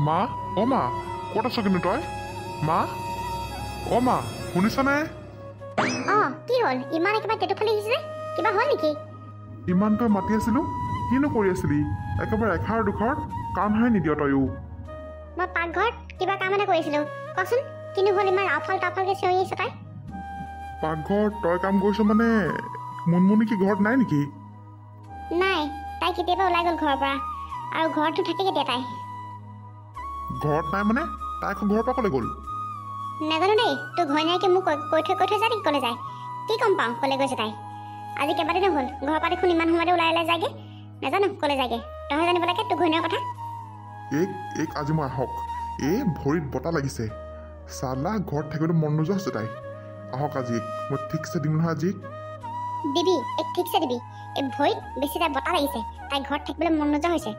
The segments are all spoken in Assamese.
মা মা ক'ত আছ কিন্তু তই মা মা শুনিছনে কি হ'ল ইমান একেবাৰে টেটু ফালি আহিছে কিবা হ'ল নেকি ইমান তই মাতি আছিলোঁ কিনো কৰি আছিলি একেবাৰে এষাৰ দুষাৰ কাণ হাই নিদিয় তয়ো মই পাকঘৰত কিবা কাম এটা কৰিছিলোঁ কচোন কিনো হ'ল ইমান আফাল তাফালকৈ চিঞৰি আহিছ তাই পাকঘৰত তই কাম কৰিছ মানে মুনমুনি কি ঘৰত নাই নেকি নাই তাই কেতিয়াবা ওলাই গ'ল ঘৰৰ পৰা আৰু ঘৰতো থাকে কেতিয়া তাই ঘৰত নাই মানে তাই আকৌ ঘৰৰ পৰা ক'লে গ'ল নাজানো দেই তোৰ ঘৈণীয়েকে মোক কৈ থৈ যায় নেকি ক'লে যায় কি গম পাওঁ ক'লে গৈছে তাই আজি কেইবাদিনো হ'ল ঘৰৰ পৰা দেখোন ইমান সময়তে ওলাই যায়গৈ নাজানো ক'লে যায়গৈ তইহে জানিব লাগে তোৰ ঘৈণীয়েৰ কথা এক আজি মই আহক এই ভৰিত বতাহ লাগিছে চালা ঘৰত থাকিবলৈ মন নোযোৱা হৈছে তাই আহক আজি মই ঠিকছে দিম নহয় আজি দিবি এক ঠিকছে দিবি এই ভৰিত বেছি তাই বতাহ লাগিছে তাই ঘৰত থাকিবলৈ মন নোযোৱা হৈছে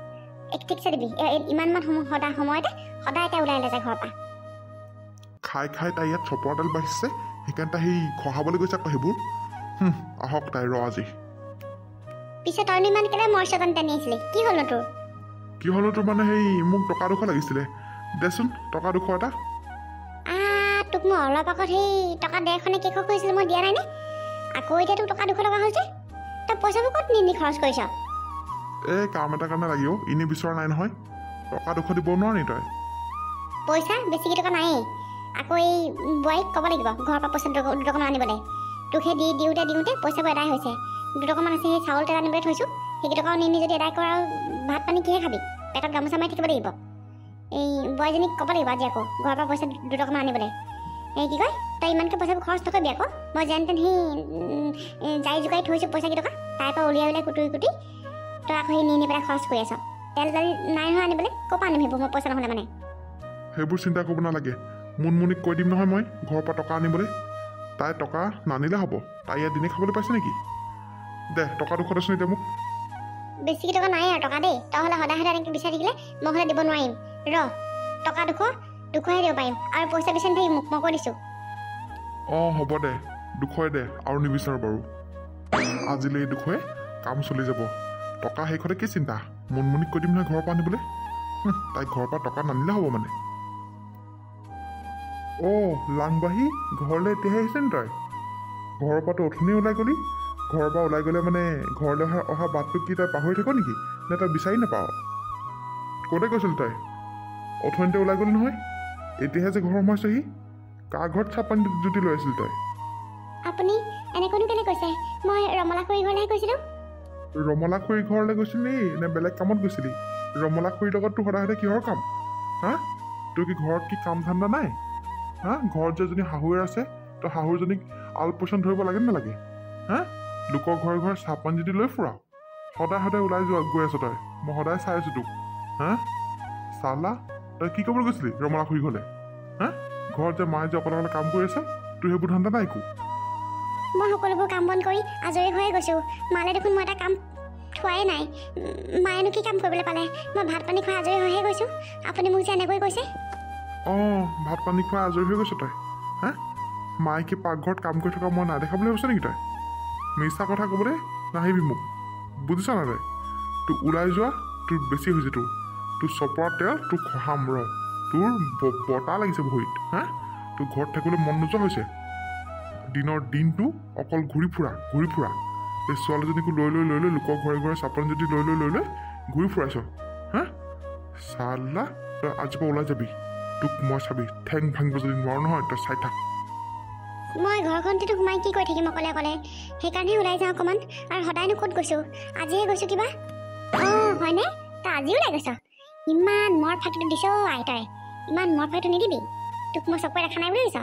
এক ঠিকছে দিবি ইমানমান সময়তে সদায় তাই ওলাই যায় ঘৰৰ পৰা খাই খাই তাই ইয়াত চপৰডাল বাঢ়িছে সেইকাৰণে তাই সেই খহাবলৈ গৈছে আকৌ সেইবোৰ আহক তাই ৰ আজি পিছে তইনো ইমান কেলে মৰ্চজন টানি আছিলি কি হ'লনো তোৰ কি হ'লো তোৰ মানে সেই মোক টকা দুশ লাগিছিলে দেচোন টকা দুশ এটা তোক মই অলপ আগত সেই টকা 150 নে কেইশ কৈছিলোঁ মই দিয়া নাই নে আকৌ এতিয়া তোক টকা 200 টকা হৈছে তই পইচাবোৰ ক'ত নি খৰচ কৰিছ এই কাম এটা কাৰণে লাগিব এনেই বিচৰা নাই নহয় টকা দুশ দিব নোৱাৰ নি তই পইচা বেছিকৈ টকা নায়েই আকৌ এই বোৱাৰীক ক'ব লাগিব ঘৰৰ পৰা পইচা 2 টকামান আনিবলৈ তোক সেই দিওঁতে পইচাবোৰ এদাই হৈছে 2 টকামান আছে সেই চাউল তেল আনিবলৈ থৈছোঁ সেইকেইটকাও নি যদি এদাই কৰা আৰু ভাত পানী কিহে খাবি পেটত গামোচা মাৰি থাকিব লাগিব এই বোৱাৰীজনীক ক'ব লাগিব আজি আকৌ ঘৰৰ পৰা পইচা 2 টকামান আনিবলৈ এই কি কয় তই ইমানকৈ পইচাবোৰ খৰচ নকৰিবি আকৌ মই যেন তেন সেই যাই জোকাৰি থৈছোঁ পইচা কেইটকা তাইৰ পৰা উলিয়াই কুটি তই আকৌ সেই নি পেলাই খৰচ কৰি আছ তেল দালি নাই নহয় আনিবলৈ ক'ৰ পৰা আনিম সেইবোৰ মই পইচা নহ'লে মানে সেইবোৰ চিন্তা কৰিব নালাগে মুনমুনিক কৈ দিম নহয় মই ঘৰৰ পৰা টকা আনিবলৈ তাই টকা নানিলে হ'ব তাই ইয়াত দিনে খাবলৈ পাইছে নেকি দে টকা দুশ দেচোন এতিয়া মোক বেছিকৈ টকা নাই আৰু টকা দেই তই হ'লে সদায় এনেকৈ বিচাৰি থাকিলে মই হ'লে দিব নোৱাৰিম টকা 200হে দিব পাৰিম আৰু পইচা বিচাৰি থাকিম মোক মই কৈ দিছোঁ হ'ব দে 200 দে আৰু নিবিচাৰোঁ বাৰু আজিলৈ 200 কাম চলি যাব টকা শেষতে কি চিন্তা মুনমুনিক কৈ দিম নহয় ঘৰৰ পৰা আনিবলৈ তাইক ঘৰৰ পৰা টকা নানিলে হ'ব মানে লাংবাহী ঘৰলৈ এতিয়াহে আহিছে নি তই ঘৰৰ পৰাতো অথনি ওলাই গ'লি ঘৰৰ পৰা ওলাই গ'লে মানে ঘৰলৈ অহা বাটটো কি তই পাহৰি থাক নেকি নে তই বিচাৰি নাপাৱ ক'তে গৈছিলি তই অথনিতে ওলাই গ'লি নহয় এতিয়াহে যে ঘৰ সোমাইছহি কাৰ ঘৰত চাহ পানী জুতি লৈ আছিল তই আপুনি এনেকৈনো কেলে কৈছে মই ৰমলা খুৰী ঘৰলৈহে গৈছিলোঁ ৰমলা খুৰী ঘৰলৈ গৈছিলি নে বেলেগ কামত গৈছিলি ৰমলা খুৰীৰ লগত তোৰ সদায় কিহৰ কাম তোৰ কি ঘৰত কি কাম ধান্দা নাই ঘৰত যে এজনী শাহুৱেৰ আছে তই শাহুজনীক আলপৈচান ধৰিব লাগে নালাগে লোকৰ ঘৰে ঘৰে চাহ পানী যদি লৈ ফুৰা সদায় ওলাই গৈ আছ তই মই সদায় চাই আছোঁ তোক চালা তই কি কৰিবলৈ গৈছিলি ৰমলা খুৰী ঘৰলৈ ঘৰত যে মায়ে যে অকলে কাম কৰি আছে তোৰ সেইবোৰ ধান্দা নাই একো মই সকলোবোৰ কাম বন কৰি আজৰি হৈয়ে গৈছোঁ মালে দেখোন মই এটা কাম থোৱাই নাই মায়েনো কি কাম কৰিবলৈ পালে মই ভাত পানী খুৱাই আজৰি হৈহে গৈছোঁ আপুনি মোক যে এনেকৈ কৈছে ভাত পানী খুৱাই আজৰি হৈ গৈছ তই মায়ে কি পাকঘৰত কাম কৰি থকা মই নাই দেখা বুলি ভাবিছ নেকি তই মিছা কথা ক'বলৈ নাহিবি মোক বুজিছ নাই তই তোৰ ওলাই যোৱা তোৰ বেছি হৈছে তোৰ চপৰা তেল তোৰ খহাম তোৰ বতাহ লাগিছে ভৰিত তোৰ ঘৰত থাকিবলৈ মন নোযোৱা হৈছে দিনৰ দিনটো অকল ঘূৰি ফুৰা এই ছোৱালীজনীকো লৈ লোকৰ ঘৰে ঘৰে চাপন যদি লৈ ঘূৰি ফুৰাইছ চালা তই আজিৰ পৰা ওলাই যাবি তোক মই চাবি ঠেং ভাঙিব যদি নোৱাৰো নহয় তই চাই থাক মই ঘৰখনতে সোমাই কি কৰি থাকিম অকলে সেইকাৰণে ওলাই যাওঁ অকণমান আৰু সদায়নো ক'ত গৈছোঁ আজিহে গৈছোঁ কিবা হয়নে তই আজি ওলাই গৈছ ইমান মৰ ফাটিটো দিছ আইতাই ইমান মৰ ফাটিটো নিদিবি তোক মই চকুৱে দেখা নাই বুলি ভাবিছ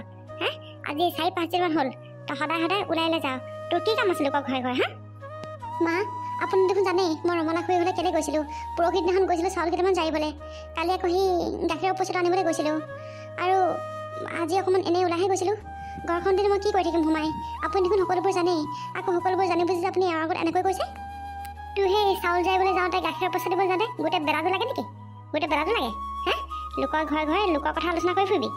আজি 4-5 দিনমান হ'ল তই সদায় ওলাই যাওঁ তোৰ কি কাম আছিল লোকৰ ঘৰে ঘৰে মা আপুনি দেখোন জানেই মই ৰমলা খুৰী ঘৰলৈ কেলৈ গৈছিলোঁ পৰহি দিনাখন গৈছিলোঁ চাউল কেইটামান জাৰিবলৈ কালি আকৌ সি গাখীৰৰ পইচাটো আনিবলৈ গৈছিলোঁ আৰু আজি অকণমান এনেই ওলাইহে গৈছিলোঁ ঘৰখনতে মই কি কৰি থাকিম সোমাই আপুনি দেখোন সকলোবোৰ জানেই আকৌ সকলোবোৰ জানি বুজি আপুনি এওঁৰ আগত এনেকৈ কৈছে তোৰ সেই চাউল জাৰিবলৈ যাওঁতে গাখীৰৰ পইচা দিবলৈ যাওঁতে গোটেই বেলাটো লাগে নেকি লোকৰ ঘৰে ঘৰে লোকৰ কথা আলোচনা কৰি ফুৰিবি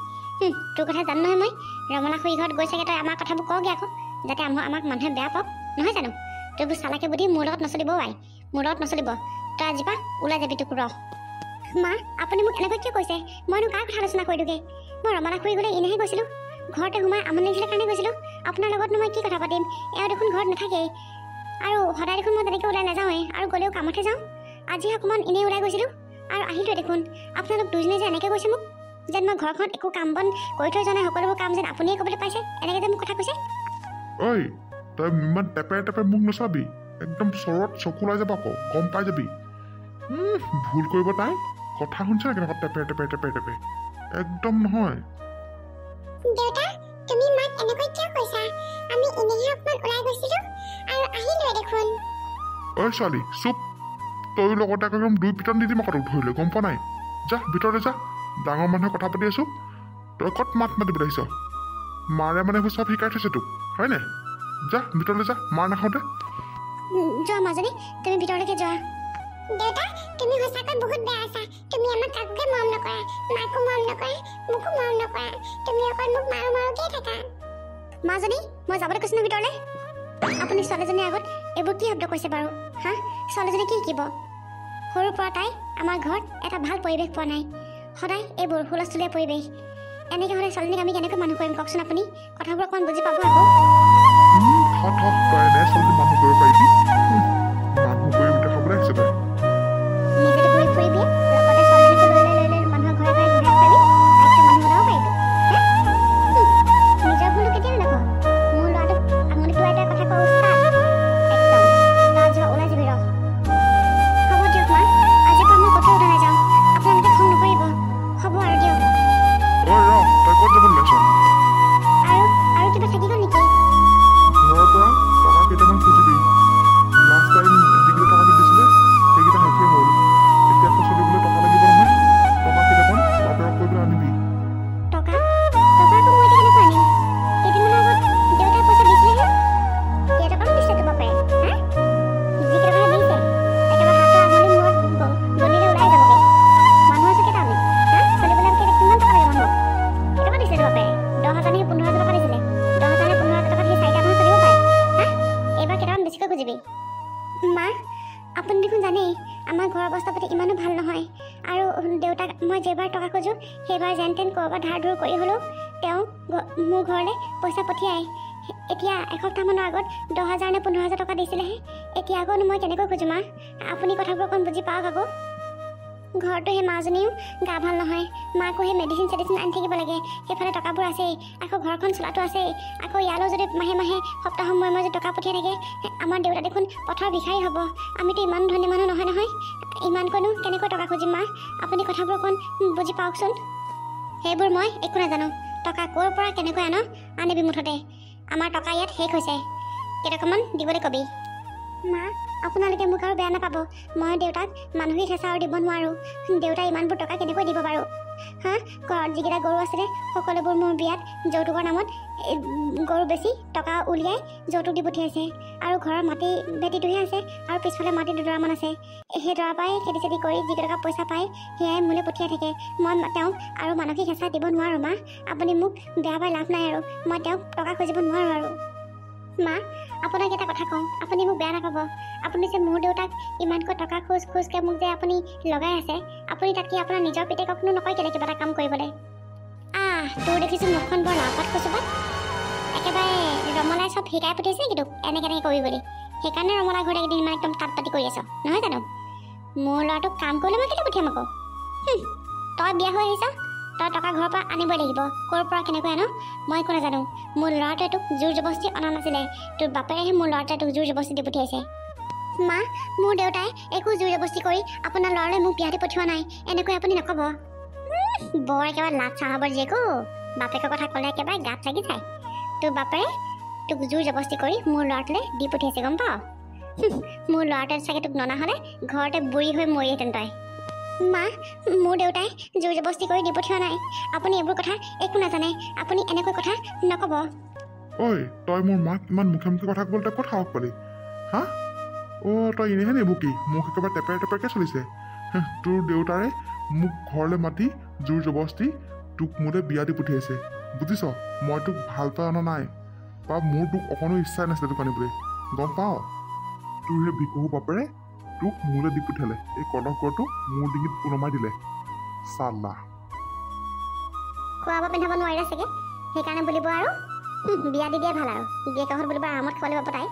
তোৰ কথা জানো নহয় মই ৰমলা খুৰী ঘৰত গৈছেগৈ তই আমাৰ কথাবোৰ কওঁগৈ আকৌ যাতে আমাক মানুহে বেয়া পাওক নহয় জানো তোৰবোৰ চালাকে বুদ্ধি মোৰ লগত নচলিব তই আজিৰ পৰা ওলাই যাবি তোক মা আপুনি মোক এনেকৈ কিয় কৈছে মইনো কাৰ কথা আলোচনা কৰি দিওঁগে মই ৰমালা খুৰী গ'লে এনেহে গৈছিলোঁ ঘৰতে সোমাই আমনি লাগিছিলে কাৰণে গৈছিলোঁ আপোনাৰ লগতনো মই কি কথা পাতিম এওঁ দেখোন ঘৰত নাথাকেই আৰু সদায় দেখোন মই তেনেকৈ ওলাই নাযাওঁৱেই আৰু গ'লেও কামতহে যাওঁ আজি অকণমান এনেই ওলাই গৈছিলোঁ আৰু আহিলোৱে দেখোন আপোনালোক দুজনে যে এনেকৈ কৈছে মোক যেন মই ঘৰখনত একো কাম বন কৰি থৈ যোৱা নাই সকলোবোৰ কাম যেন আপুনিয়ে ক'বলৈ পাইছে এনেকৈ যে মোক কথা কৈছে ঐ তই ইমান টেপে মোক নচাবি একদম চৰত চকু ওলাই যাব আকৌ গম পাই যাবি ভুল কৰিব তাই কথা শুনিছ কেনেকুৱা টেপে একদম নহয় দেউতা তুমি মাক এনেকৈ কিয় কৈছা আমি এনেহে অকণমান ওলাই গৈছিলোঁ আৰু আহিলোৱে দেখোন ঐ ছোৱালী চুপ তই লগতে একদম দুই পিটন দি দিম আকৌ ধৰিলে গম পোৱা নাই যা ভিতৰলৈ যা ডাঙৰ মানুহে কথা পাতি আছোঁ তই ক'ত মাত মাতিবলৈ আহিছ মাৰে মানে এইবোৰ চব শিকাই থৈছে তোক হয়নে যা ভিতৰলৈ যা মাৰ নাখাওঁতে যোৱা মাজনী তুমি ভিতৰলৈকে যোৱা দেউতা তুমি সঁচাকৈ বহুত বেয়া আছা তুমি আমাক কাকোকে মৰম নকৰা মাকো মৰম নকৰা মোকো মৰম নকৰা তুমি অকল মোক মাৰোকে থাকা মাজনী মই যাবলৈ কৈছোঁ ন ভিতৰলৈ আপুনি ছোৱালীজনীৰ আগত এইবোৰ কি শব্দ কৈছে বাৰু হা ছোৱালীজনী কি শিকিব সৰুৰ পৰা তাই আমাৰ ঘৰত এটা ভাল পৰিৱেশ পোৱা নাই সদায় এইবোৰ হুলস্থুলীয়া পৰিৱেশ এনেকৈ হ'লে ছোৱালীজনীক আমি কেনেকৈ মানুহ কৰিম কওকচোন আপুনি কথাবোৰ অকণমান বুজি পাব আকৌ তই এনে ছোৱালী মানুহ কৰিব পাৰিবি মানুহ কৰি দেখাবলৈ আহিছে তই নিজেতো ঘূৰি ফুৰিবি লগতে ছোৱালীজনীকো লৈ মানুহৰ ঘৰে ঘৰে ঘূৰাই ফুৰাবি তাইকতো মানুহ ওলাব পাৰিবি নিজৰ ভুলটো কেতিয়াও নকওঁ মোৰ ল'ৰাটোক আঙুলি টোৱাই টোৱাই কথা কোৱা উস্তাদ একদম তাৰ যোৱা ওলাই যাবি ৰহ হ'ব দিয়ক মা আজিৰ পৰা মই ক'তো ওলাই নাযাওঁ আপোনালোকে খং নকৰিব হ'ব আৰু দিয়ক ঐ ৰ তই ক'ত যাব ওলাইছ আৰু কিবা থাকি গ'ল নেকি ঘৰৰ পৰা টকা কেইটামান খুজিবি লাষ্ট টাইম যিকেইটা টকা দিছিলে সেইকেইটা শেষেই হ'ল এতিয়া আকৌ চলিবলৈ টকা লাগিব নহয় টকা কেইটামান বাপেৰক কৈ পেলাই আনিবি টকা আকৌ মই এতিয়া কেনেকৈ আনিম কেইদিনমানৰ আগত দেউতাই পইচা দিছিলেহে কেইটকানো দিছে তো বাপে হা যিকেইটকা দিছে একেবাৰে হাতৰ আঙুলি মূৰত গলিলে ওলাই যাবগৈ মানুহৰ আছে কেইটা আমি হা চলিবলৈ কিমান টকা লাগে মানুহক কেইটকা দিছে তো বাপে 10,000 নে 15,000 টকা দিছিলে 10,000 নে 15,000 টকা সেই চাৰিটা মানুহ চলিব পাৰে হা এইবাৰ কেইটামান বেছিকৈ খুজিবি মা আপুনি দেখোন জানেই আমাৰ ঘৰৰ অৱস্থা পাতি ইমানো ভাল নহয় আৰু দেউতাক মই যেইবাৰ টকা খোজোঁ সেইবাৰ যেন তেন ক'ৰবাত ধাৰ ধুৰ কৰি হ'লেও তেওঁ মোৰ ঘৰলৈ পইচা পঠিয়াই এতিয়া এসপ্তাহমানৰ আগত 10,000 নে 15,000 টকা দিছিলেহে এতিয়া আকৌ মই কেনেকৈ খোজোঁ মা আপুনি কথাবোৰ অকণ বুজি পাওক আকৌ ঘৰটো সেই মাজনীও গা ভাল নহয় মাকো সেই মেডিচিন চেডিচিন আনি থাকিব লাগে সেইফালে টকাবোৰ আছেই আকৌ ঘৰখন চলাটো আছেই আকৌ ইয়ালৈও যদি মাহে মাহে সপ্তাহৰ মূৰে মূৰে যদি টকা পঠিয়াই থাকে আমাৰ দেউতা দেখোন পথৰ ভিখাৰী হ'ব আমিতো ইমান ধনী মানুহ নহয় নহয় ইমানকৈনো কেনেকৈ টকা খুজিম মা আপুনি কথাবোৰ অকণ বুজি পাওকচোন সেইবোৰ মই একো নাজানো টকা ক'ৰ পৰা কেনেকৈ আনিবি মুঠতে আমাৰ টকা ইয়াত শেষ হৈছে কেইটকামান দিবলৈ ক'বি মা আপোনালোকে মোক আৰু বেয়া নাপাব মই দেউতাক মানসিক হেঁচা আৰু দিব নোৱাৰোঁ দেউতাই ইমানবোৰ টকা কেনেকৈ দিব বাৰু হা ঘৰত যিকেইটা গৰু আছিলে সকলোবোৰ মোৰ বিয়াত যৌতুকৰ নামত গৰু বেছি টকা উলিয়াই যৌতুক দি পঠিয়াইছে আৰু ঘৰৰ মাটি ভেটিটোহে আছে আৰু পিছফালে মাটি দুডৰামান আছে সেই দৰা পৰাই খেতি চেতি কৰি যিকেইটকা পইচা পায় সেয়াই মোলৈ পঠিয়াই থাকে মই তেওঁক আৰু মানসিক হেঁচা দিব নোৱাৰোঁ মা আপুনি মোক বেয়া পাই লাভ নাই আৰু মই তেওঁক টকা খুজিব নোৱাৰোঁ আৰু মা আপোনাক এটা কথা কওঁ আপুনি মোক বেয়া নাপাব আপুনি যে মোৰ দেউতাক ইমানকৈ টকা খোজকৈ মোক যে আপুনি লগাই আছে আপুনি তাতকৈ আপোনাৰ নিজৰ পিতেককনো নকয় কেলৈ কিবা এটা কাম কৰিবলৈ তোৰ দেখিছোঁ মুখখন বৰ লাভত কৈছোঁ একেবাৰে ৰমলাই চব শিকাই পঠিয়াইছে নেকি তোক এনেকৈ কৰি বুলি সেইকাৰণে ৰমলা ঘৰতে একদিন ইমান একদম তাত পাতি কৰি আছ নহয় জানো মোৰ ল'ৰাটোক কাম কৰিলে মই কেলৈ পঠিয়াম আকৌ তই বিয়া হৈ আহিছ তই টকা ঘৰৰ পৰা আনিবই লাগিব ক'ৰ পৰা কেনেকৈ আনো মই একো নাজানো মোৰ ল'ৰাটোৱে তোক জোৰ জবস্তি অনা নাছিলে তোৰ বাপেৰেহে মোৰ ল'ৰাটোৱে তোক জোৰ জবস্তি দি পঠিয়াইছে মা মোৰ দেউতাই একো জোৰ জবস্তি কৰি আপোনাৰ ল'ৰালৈ মোক বিয়া দি পঠিওৱা নাই এনেকৈ আপুনি নক'ব বৰ একেবাৰে লাভ চাহাবৰ জীয়েকো বাপেকৰ কথা ক'লে একেবাৰে গাত লাগি যায় তোৰ বাপেৰে তোক জোৰ জবস্তি কৰি মোৰ ল'ৰাটোলৈ দি পঠিয়াইছে গম পাৱ মোৰ ল'ৰাটোৱে চাগে তোক ননা হ'লে ঘৰতে বুঢ়ী হৈ মৰিহেঁতেন তই মা মোৰ দেউতাই জোৰ জবস্তি কৰি দি পঠিওৱা নাই আপুনি এইবোৰ কথা একো নাজানে আপুনি এনেকৈ কথা নক'ব ঐ তই মোৰ মাক ইমান মুখে মুখে কথা ক'বলৈ তই ক'ত সাহস পালি হা তই এনেহে নেবুকি কি মোক একেবাৰে টেপেৰকৈ চলিছে তোৰ দেউতাৰে মোক ঘৰলৈ মাতি জোৰ জবস্তি তোক মোলৈ বিয়া দি পঠিয়াইছে বুজিছ মই তোক ভাল পাই অনা নাই বা মোৰ তোক অকণো ইচ্ছাই নাছিলে তোক আনিবলৈ গম পাৱ তোৰ সেই বিকহু বাপেৰে তোক মোলৈ দি পঠিয়ালে এই কলংকটো মোৰ ডিঙিত ওলমাই দিলে চাল্লা খোৱাব পিন্ধাব নোৱাৰিলে চাগে সেইকাৰণে বুলিব আৰু বিয়া দি দিয়ে ভাল আৰু বিয়েকহঁত বুলিব আৰামত খোৱালে পাব তাই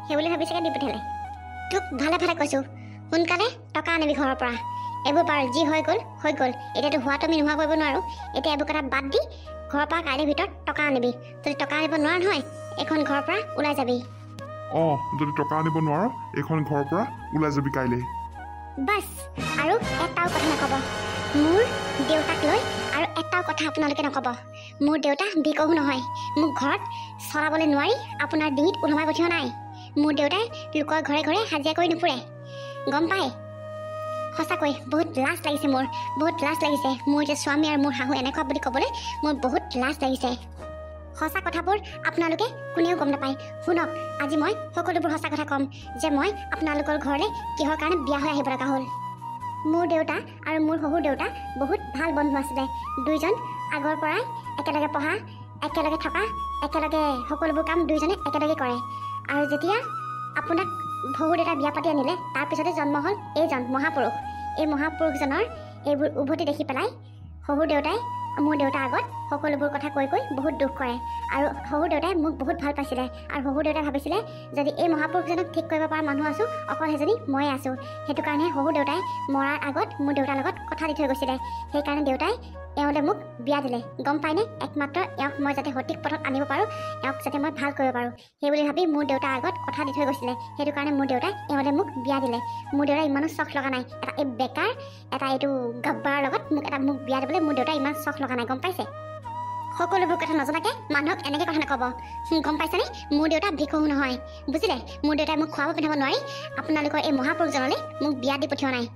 সেই বুলি ভাবি চাগে দি পঠিয়ালে তোক ভালে ভালে কৈছোঁ সোনকালে টকা আনিবি ঘৰৰ পৰা এইবোৰ বাৰু যি হৈ গ'ল এতিয়াতো হোৱাটো আমি নোহোৱা কৰিব নোৱাৰোঁ এতিয়া এইবোৰ কথা বাদ দি ঘৰৰ পৰা কাইলৈ ভিতৰত টকা আনিবি যদি টকা আনিব নোৱাৰ নহয় এইখন ঘৰৰ পৰা ওলাই যাবি অঁ যদি টকা আনিব নোৱাৰ এইখন ঘৰৰ পৰা ওলাই যাবি কাইলৈ বাছ আৰু এটাও কথা নক'ব মোৰ দেউতাক লৈ আৰু এটাও কথা আপোনালোকে নক'ব মোৰ দেউতা ভিকহু নহয় মোক ঘৰত চলাবলৈ নোৱাৰি আপোনাৰ ডিঙিত ওলমাই পঠিওৱা নাই মোৰ দেউতাই লোকৰ ঘৰে ঘৰে হাজিৰা কৰি নুফুৰে গম পায় সঁচাকৈ বহুত লাজ লাগিছে মোৰ যে স্বামী আৰু মোৰ শাহু এনেকুৱা বুলি ক'বলৈ মোৰ বহুত লাজ লাগিছে সঁচা কথাবোৰ আপোনালোকে কোনেও গম নাপায় শুনক আজি মই সকলোবোৰ সঁচা কথা ক'ম যে মই আপোনালোকৰ ঘৰলৈ কিহৰ কাৰণে বিয়া হৈ আহিব লগা হ'ল মোৰ দেউতা আৰু মোৰ শহুৰ দেউতা বহুত ভাল বন্ধু আছিলে দুইজন আগৰ পৰাই একেলগে পঢ়া একেলগে থকা একেলগে সকলোবোৰ কাম দুইজনে একেলগে কৰে আৰু যেতিয়া আপোনাক শহুৰ দেউতা বিয়া পাতি আনিলে তাৰপিছতে জন্ম হ'ল এইজন মহাপুৰুষ এই মহাপুৰুষজনৰ এইবোৰ উভতি দেখি পেলাই শহুৰ দেউতাই মোৰ দেউতাৰ আগত সকলোবোৰ কথা কৈ বহুত দুখ কৰে আৰু শহুৰ দেউতাই মোক বহুত ভাল পাইছিলে আৰু শহুৰ দেউতাই ভাবিছিলে যদি এই মহাপুৰুষজনক ঠিক কৰিব পৰা মানুহ আছোঁ অকল সেইজনী ময়ে আছোঁ সেইটো কাৰণে শহুৰ দেউতাই মৰাৰ আগত মোৰ দেউতাৰ লগত কথা দি থৈ গৈছিলে সেইকাৰণে দেউতাই এওঁলে মোক বিয়া দিলে গম পায়নে একমাত্ৰ এওঁক মই যাতে সঠিক পথত আনিব পাৰোঁ এওঁক যাতে মই ভাল কৰিব পাৰোঁ সেই বুলি ভাবি মোৰ দেউতাৰ আগত কথা দি থৈ গৈছিলে সেইটো কাৰণে মোৰ দেউতাই এওঁলে মোক বিয়া দিলে মোৰ দেউতাই ইমানো চখ লগা নাই এটা এই বেকাৰ এটা এইটো গাব্বাৰৰ লগত মোক বিয়া দিবলৈ মোৰ দেউতাই ইমান চখ লগা নাই গম পাইছে সকলোবোৰ কথা নজনাকৈ মানুহক এনেকৈ কথা নক'ব গম পাইছেনে মোৰ দেউতা ভিকহু নহয় বুজিলে মোৰ দেউতাই মোক খোৱাব পিন্ধাব নোৱাৰি আপোনালোকৰ এই মহাপুৰুষজনলৈ মোক বিয়া দি পঠিওৱা নাই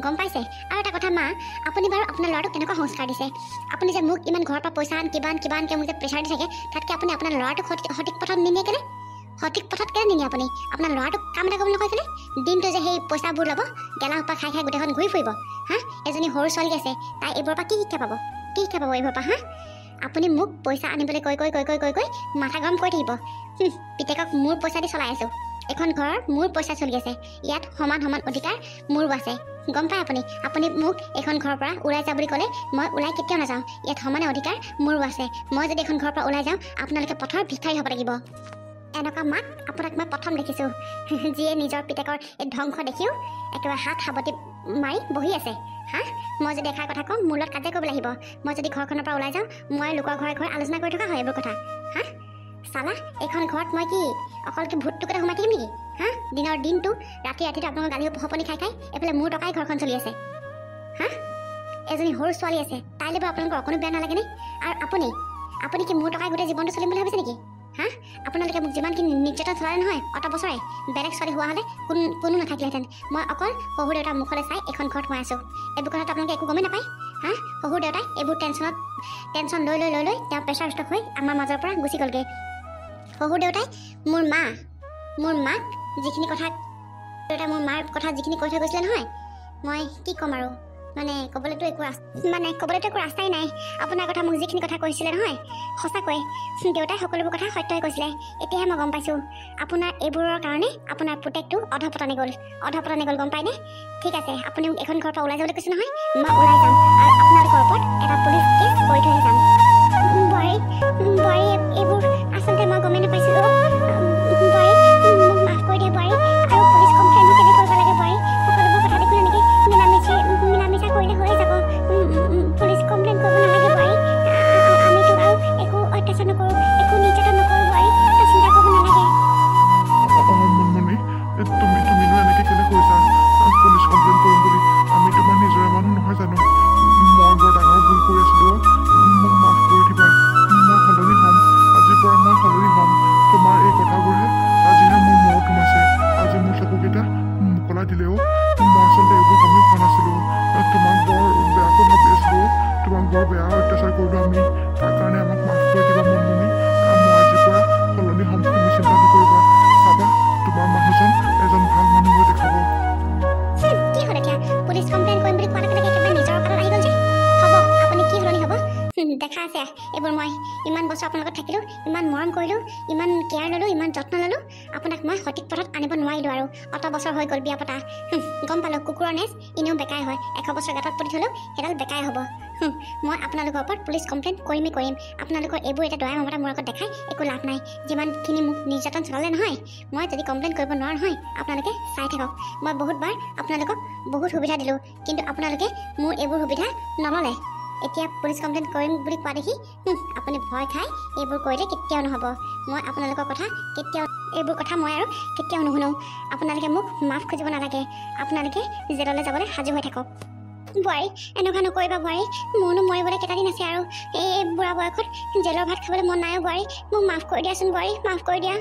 গম পাইছে আৰু এটা কথা মা আপুনি বাৰু আপোনাৰ ল'ৰাটোক কেনেকুৱা সংস্কাৰ দিছে আপুনি যে মোক ইমান ঘৰৰ পৰা পইচা আন কিবানকৈ মোক যে প্ৰেছাৰ দি থাকে তাতকৈ আপুনি আপোনাৰ ল'ৰাটোক সঠিক পথত নিনিয়ে কেলে সঠিক পথত কেলে নিনিয়ে আপুনি আপোনাৰ ল'ৰাটোক কাম এটা কৰিব নকয় কেলে দিনটো যে সেই পইচাবোৰ ল'ব গেলা সোপা খাই গোটেইখন ঘূৰি ফুৰিব হা এজনী সৰু ছোৱালী আছে তাই এইবোৰৰ পৰা কি শিক্ষা পাব এইবোৰৰ পৰা হা আপুনি মোক পইচা আনিবলৈ কৈ মাথা গৰম কৰি থাকিব পিতেকক মোৰ পইচা দি চলাই আছোঁ এখন ঘৰৰ মোৰ পইচা চলি আছে ইয়াত সমান অধিকাৰ মোৰো আছে গম পায় আপুনি মোক এইখন ঘৰৰ পৰা ওলাই যা বুলি ক'লে মই ওলাই কেতিয়াও নাযাওঁ ইয়াত সমানে অধিকাৰ মোৰো আছে মই যদি এখন ঘৰৰ পৰা ওলাই যাওঁ আপোনালোকে পথৰ ভিক্ষাৰী হ'ব লাগিব এনেকুৱা মাক আপোনাক মই প্ৰথম দেখিছোঁ যিয়ে নিজৰ পিতেকৰ এই ধ্বংস দেখিও একেবাৰে হাত সাৱটি মাৰি বহি আছে হা মই যদি এষাৰ কথা কওঁ মোৰ লগত কাজিয়া কৰিবলৈ আহিব মই যদি ঘৰখনৰ পৰা ওলাই যাওঁ মই লোকৰ ঘৰে আলোচনা কৰি থকা হয় এইবোৰ কথা হা চালা এইখন ঘৰত মই কি অকল কি ভূতটোকে সোমাই থাকিম নেকি হা দিনটো ৰাতিটো আপোনালোকৰ গালি সপনি খাই এইফালে মোৰ টকাই ঘৰখন চলি আছে হা এজনী সৰু ছোৱালী আছে তাইলৈ বাৰু আপোনালোকৰ অকণো বেয়া নালাগেনে আৰু আপুনি কি মোৰ টকাই গোটেই জীৱনটো চলিম বুলি ভাবিছে নেকি হা আপোনালোকে মোক যিমানখিনি নিৰ্যাতন চলালে নহয় অত বছৰে বেলেগ ছোৱালী হোৱা হ'লে কোনো নাথাকিলেহেঁতেন মই অকল শহুৰ দেউতাৰ মুখলৈ চাই এখন ঘৰত সোমাই আছোঁ এইবোৰ কথাত আপোনালোকে একো গমেই নাপায় হা শহুৰ দেউতাই এইবোৰ টেনশ্যন লৈ তেওঁ প্ৰেছাৰ ষ্টক হৈ আমাৰ মাজৰ পৰা গুচি গ'লগৈ শহুৰ দেউতাই মোৰ মাক যিখিনি কথা দেউতাই মোৰ মাৰ কথা যিখিনি কৈ থৈ গৈছিলে নহয় মই কি ক'ম আৰু ক'বলৈতো একো ৰাস্তাই নাই আপোনাৰ কথা মোক যিখিনি কথা কৈছিলে নহয় সঁচাকৈ দেউতাই সকলোবোৰ কথা সত্যই কৈছিলে এতিয়াহে মই গম পাইছোঁ আপোনাৰ এইবোৰৰ কাৰণে আপোনাৰ পুতেকটো অধপতনে গ'ল গম পায়নে ঠিক আছে আপুনি মোক এখন ঘৰৰ পৰা ওলাই যাবলৈ কৈছে নহয় মই ওলাই যাম আৰু আপোনালোকৰ ওপৰত এটা পুলিচ কেছ কৰি থৈহে যাম বোৱাৰী এইবোৰ আচলতে মই গমেই নাপাইছিলোঁ বোৱাৰী মোক মাফ কৰি দিয়ে বোৱাৰী আৰু পুলিচ কমপ্লেইন কেনেকৈ কৰিব লাগে বোৱাৰী সকলোবোৰ কথা দেখোন এনেকৈ মিলামিচা কৰিলে হৈ যাব পুলিচ কমপ্লেইন কৰিব নালাগে বোৱাৰী আমিতো আৰু একো অত্যাচাৰ নকৰোঁ একো নিৰ্যাতন নকৰোঁ বোৱাৰী তই চিন্তা কৰিব নালাগে মুনমুনি তুমিনো এনেকৈ কেলে কৈছা পুলিচ কমপ্লেইন কৰিম বুলি আমি তোমাৰ নিজৰে মানুহ নহয় জানো মই বৰ ডাঙৰ ভুল কৰি আছিলোঁ মোক মাফ কৰি দিবা মই সলনি হ'ম আজিৰ পৰা মই সলনি হ'ম তোমাৰ এই কথাবোৰহে আজিহে মোৰ মূৰত সোমাইছে আজি মোৰ চকুকেইটা মোকলাই দিলেও মই আচলতে এইবোৰ গমেই পোৱা নাছিলোঁ তোমাক বৰ বেয়াকৈ ভাবি আছিলোঁ তোমাক বৰ বেয়া অত্যাচাৰ কৰিলোঁ আমি তাৰ কাৰণে আমাক মাফ কৰি দিবা মুনমুনি মই আজিৰ পৰা সলনি হ'ম তুমি চিন্তা নকৰিবা চাবা তোমাৰ মানুহজন এজন ভাল মানুহ হৈ দেখাব কি হ'ল এতিয়া পুলিচ কমপ্লেইন কৰিম বুলি কোৱাৰ লগে লগে একেবাৰে নিজৰ ওপৰত আহি গ'ল যে হ'ব আপুনি কি সলনি হ'ব দেখা আছে এইবোৰ মই ইমান বছৰ আপোনাৰ লগত থাকিলোঁ, ইমান মৰম কৰিলোঁ, ইমান কেয়াৰ ল'লোঁ, ইমান যত্ন ল'লোঁ, আপোনাক মই সঠিক পথত আনিব নোৱাৰিলোঁ আৰু অত বছৰ হৈ গ'ল বিয়া পতা। গম পালোঁ কুকুৰৰ নেচ এনেও বেকাই হয়, 100 বছৰ গাঁতত পুতি থ'লেও সেইডাল বেকাই হ'ব। মই আপোনালোকৰ ওপৰত পুলিচ কমপ্লেইন কৰিমেই কৰিম। আপোনালোকৰ এইবোৰ এতিয়া দয়া মমতা মোৰ আগত দেখাই একো লাভ নাই। যিমানখিনি মোক নিৰ্যাতন চলালে নহয়, মই যদি কমপ্লেইন কৰিব নোৱাৰোঁ নহয়, আপোনালোকে চাই থাকক। মই বহুতবাৰ আপোনালোকক বহুত সুবিধা দিলোঁ, কিন্তু আপোনালোকে মোৰ এইবোৰ সুবিধা নল'লে। এতিয়া পুলিচ কমপ্লেইন কৰিম বুলি কোৱা দেখি আপুনি ভয় খাই এইবোৰ কৰিলে কেতিয়াও নহ'ব। মই আপোনালোকৰ কথা এইবোৰ কথা মই আৰু কেতিয়াও নুশুনো। আপোনালোকে মোক মাফ খুজিব নালাগে। আপোনালোকে জেললৈ যাবলৈ সাজু হৈ থাকক। বোৱাৰী এনেকুৱা নকৰিবা বোৱাৰী, মোৰনো মৰিবলৈ কেইটা দিন আছে আৰু এই বুঢ়া বয়সত জেলৰ ভাত খাবলৈ মন নাই বোৱাৰী। মোক মাফ কৰি দিয়াচোন বোৱাৰী, মাফ কৰি দিয়া।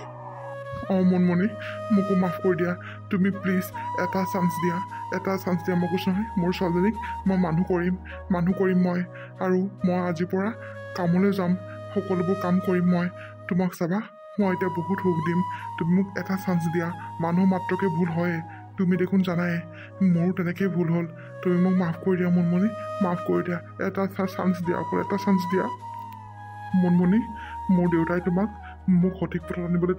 মনমণি মোকো মাফ কৰি দিয়া, তুমি প্লিজ এটা চান্স দিয়া, এটা চান্স দিয়া। মই কৈছোঁ নহয় মোৰ ছোৱালীজনীক মই মানুহ কৰিম মই। আৰু মই আজিৰ পৰা কামলৈ যাম, সকলোবোৰ কাম কৰিম মই। তোমাক চাবা মই এতিয়া বহুত সুখ দিম, তুমি মোক এটা চান্স দিয়া। মানুহ মাত্ৰকে ভুল হয়, তুমি দেখোন জানাই মোৰো তেনেকেই ভুল হ'ল। তুমি মোক মাফ কৰি দিয়া মনমণি, মাফ কৰি দিয়া। এটা চান্স দিয়া, অকল এটা চান্স দিয়া মনমণি। মোৰ দেউতাই মোক সঠিক পথত আনিবলৈ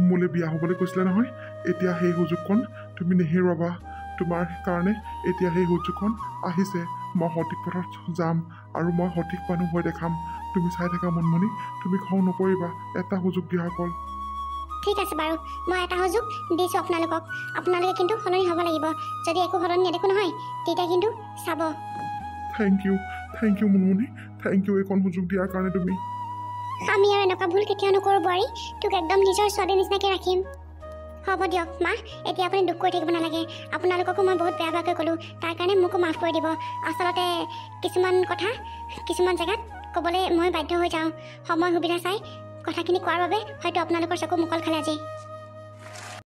মোলৈ বিয়া হ'বলৈ কৈছিলে নহয়। এতিয়া সেই সুযোগকণ তুমি নেহেৰুৱাবা। তোমাৰ কাৰণে এতিয়া সেই সুযোগকণ আহিছে। মই সঠিক পথত যাম আৰু মই সঠিক মানুহ হৈ দেখাম। তুমি চাই থাকা মনমণি, তুমি খং নকৰিবা। এটা সুযোগ দিয়া অকল। ঠিক আছে বাৰু, মই এটা সুযোগ দিছোঁ আপোনালোকক। আপোনালোকে কিন্তু সলনি হ'ব লাগিব। যদি একো সলনি নেদেখোঁ নহয়, তেতিয়া কিন্তু চাব। থেংক ইউ মনমণি, থেংক ইউ এইখন সুযোগ দিয়াৰ কাৰণে তুমি। আমি আৰু এনেকুৱা ভুল কেতিয়াও নকৰোঁ বোৱাৰী। তোক একদম নিজৰ ছোৱালী নিচিনাকৈ ৰাখিম। হ'ব দিয়ক মা, এতিয়া আপুনি দুখ কৰি থাকিব নালাগে। আপোনালোককো মই বহুত বেয়া বেয়াকৈ ক'লোঁ, তাৰ কাৰণে মোকো মাফ কৰি দিব। আচলতে কিছুমান কথা কিছুমান জেগাত ক'বলৈ মই বাধ্য হৈ যাওঁ। সময় সুবিধা চাই কথাখিনি কোৱাৰ বাবে হয়তো আপোনালোকৰ চকু মুকল খালে আজি।